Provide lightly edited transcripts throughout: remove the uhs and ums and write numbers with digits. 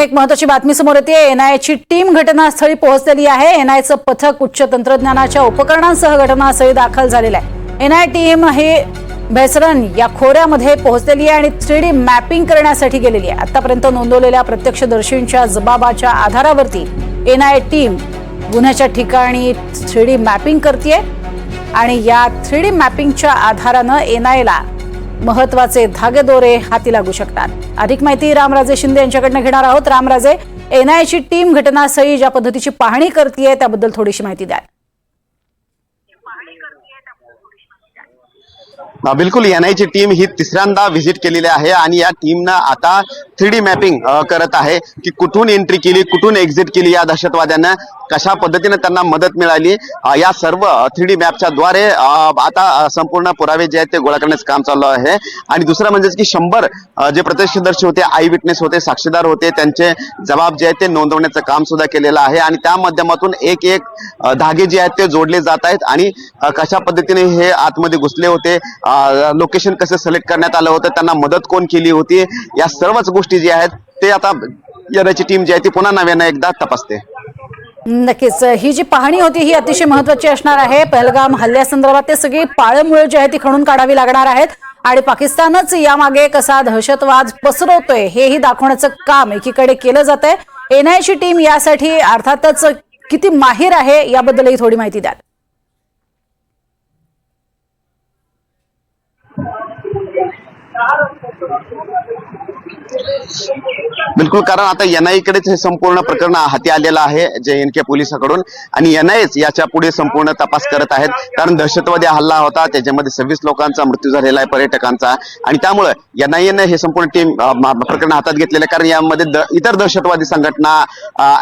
एक महत्त्वाची बातमी समोर येते। एनआयएची टीम घटनास्थळी पोहोचलेली आहे। एनआयएचं पथक उच्च तंत्रज्ञानाच्या उपकरणांसह घटनास्थळी दाखल झालेलं आहे। एनआयए टीम ही भेसरण या खोऱ्यामध्ये पोहोचलेली आहे आणि 3D मॅपिंग करण्यासाठी गेलेली आहे। आतापर्यंत नोंदवलेल्या प्रत्यक्षदर्शींच्या जबाबाच्या आधारावरती एनआयए टीम गुन्ह्याच्या ठिकाणी 3D मॅपिंग करतेय आणि या 3D मॅपिंगच्या आधारानं एनआयएला महत्वाचे धागेदोरे हाती लागू शकतात। अधिक माहिती रामराजे शिंदे यांच्याकडून घेणार आहोत। रामराजे, एनआयएची टीम घटनास्थळी ज्या पद्धतीची पाहणी करतेय त्याबद्दल थोडीशी माहिती द्या। बिलकुल, एनआयएची टीम ही तिसऱ्यांदा व्हिजिट केलेली आहे आणि या टीमनं आता 3D मॅपिंग करत आहे की कुठून एंट्री केली, कुठून एक्झिट केली, या दहशतवाद्यांना कशा पद्धतीने त्यांना मदत मिळाली, या सर्व 3D मॅपच्या द्वारे आता संपूर्ण पुरावे जे आहेत ते गोळा करण्याचं काम चालू आहे। आणि दुसरं म्हणजे की 100 जे प्रत्यक्षदर्शी होते, आय विटनेस होते, साक्षीदार होते, त्यांचे जबाब जे आहेत ते नोंदवण्याचं काम सुद्धा केलेलं आहे आणि त्या माध्यमातून एक एक धागे जे आहेत ते जोडले जात आहेत आणि कशा पद्धतीने हे आतमध्ये घुसले होते, लोकेशन कसं सिलेक्ट करण्यात आलं होतं, त्यांना मदत कोण केली होती, या सर्वच गोष्टी जे आहेत ते आता एनआयएची टीम जी आहे ती पुन्हा नव्यानं एकदा तपासते। नक्कीच ही जी पाहणी होती ही अतिशय महत्त्वाची असणार आहे। पहलगाम हल्ल्यासंदर्भात ते सगळी पाळंमुळं जी आहे ती खणून काढावी लागणार आहेत आणि पाकिस्तानच यामागे कसा दहशतवाद पसरवतोय हेही दाखवण्याचं काम एकीकडे केलं जातंय। एनआयएची टीम यासाठी अर्थातच किती माहिर आहे याबद्दलही थोडी माहिती द्या। बिलकुल, कारण आता एनआयएकडेच हे संपूर्ण प्रकरण हाती आलेलं आहे JNK पोलिसांकडून आणि एनआयएच याच्या पुढे संपूर्ण तपास करत आहेत। कारण दहशतवादी हल्ला होता, त्याच्यामध्ये 26 लोकांचा मृत्यू झालेला आहे, पर्यटकांचा, आणि त्यामुळे एनआयएने हे संपूर्ण टीम प्रकरण हातात घेतलेलं आहे। कारण यामध्ये इतर दहशतवादी संघटना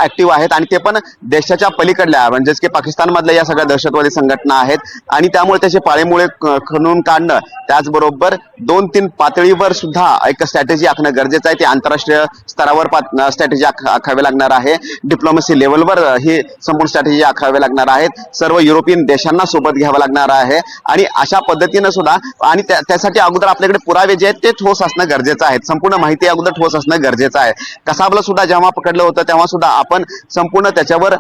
ऍक्टिव्ह आहेत आणि ते पण देशाच्या पलीकडल्या म्हणजेच की पाकिस्तानमधल्या या सगळ्या दहशतवादी संघटना आहेत आणि त्यामुळे त्याचे पाळेमुळे खणून काढणं, त्याचबरोबर 2-3 पातळीवर सुद्धा एक स्ट्रॅटेजी आखणं गरजेचं आहे। ते आंतरराष्ट्रीय स्तरावर स्ट्रॅटेजी आखावी लागणार आहे, डिप्लोमसी लेवलवर ही संपूर्ण स्ट्रॅटेजी आखावी लागणार आहेत, सर्व युरोपियन देशांना सोबत घ्यावं लागणार आहे आणि अशा पद्धतीनं सुद्धा, आणि त्यासाठी अगोदर आपल्याकडे पुरावे जे आहेत ते ठोस असणं गरजेचं आहे, संपूर्ण माहिती अगोदर ठोस असणं गरजेचं आहे। कसाबला सुद्धा जेव्हा पकडलं होतं तेव्हा सुद्धा आपण संपूर्ण त्याच्यावर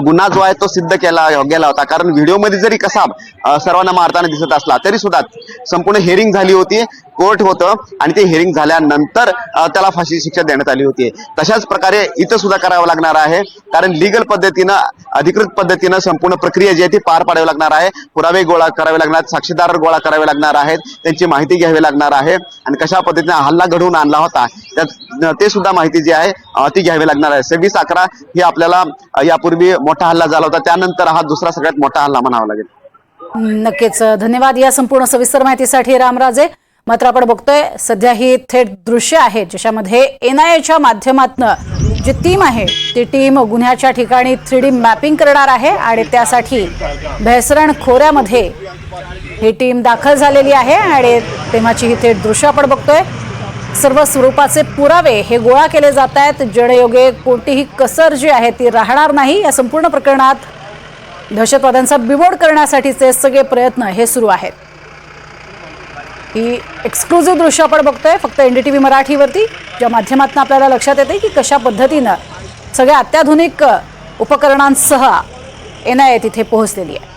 गुन्हा जो आहे तो सिद्ध केला गेला होता। कारण व्हिडिओमध्ये जरी कसाब सर्वांना मारताना दिसत असला तरी सुद्धा संपूर्ण हिअरिंग झाली होती, कोर्ट होतं आणि ते हिअरिंग झाल्यानंतर त्याला फाशी शिक्षा देण्यात आली होती। तशाच प्रकारे इथं सुद्धा करावं लागणार आहे, कारण लीगल पद्धतीनं, अधिकृत पद्धतीनं संपूर्ण प्रक्रिया जी आहे ती पार पाडावी लागणार आहे। पुरावे गोळा करावे लागणार, साक्षीदार गोळा करावे लागणार आहेत, त्यांची माहिती घ्यावी लागणार आहे आणि कशा पद्धतीने हल्ला घडवून आणला होता ते सुद्धा माहिती जी आहे ती घ्यावी लागणार आहे। 26/11 ही आपल्याला यापूर्वी मोठा हल्ला झाला होता, त्यानंतर हा दुसरा सगळ्यात मोठा हल्ला म्हणावा लागेल। नक्कीच धन्यवाद या संपूर्ण सविस्तर माहितीसाठी रामराजे। मात्र आपण बघतोय सध्या ही थेट दृश्य आहेत ज्याच्यामध्ये एनआयएच्या माध्यमातून जी टीम आहे ती टीम गुन्ह्याच्या ठिकाणी 3D मॅपिंग करणार आहे आणि त्यासाठी भेसरण खोऱ्यामध्ये ही टीम दाखल झालेली आहे आणि तेव्हाची ही थेट दृश्य आपण बघतोय। सर्व स्वरूपाचे पुरावे हे गोळा केले जात आहेत, जेणेयोगे कोणतीही कसर जी आहे ती राहणार नाही। या संपूर्ण प्रकरणात दहशतवाद्यांचा बिमोड करण्यासाठीचे सगळे प्रयत्न हे सुरू आहेत। ही एक्सक्लुझिव्ह दृश्य आपण बघतोय फक्त NDTV मराठीवरती, ज्या माध्यमातून आपल्याला लक्षात येते की कशा पद्धतीनं सगळ्या अत्याधुनिक उपकरणांसह एनआयए तिथे पोहोचलेली आहे।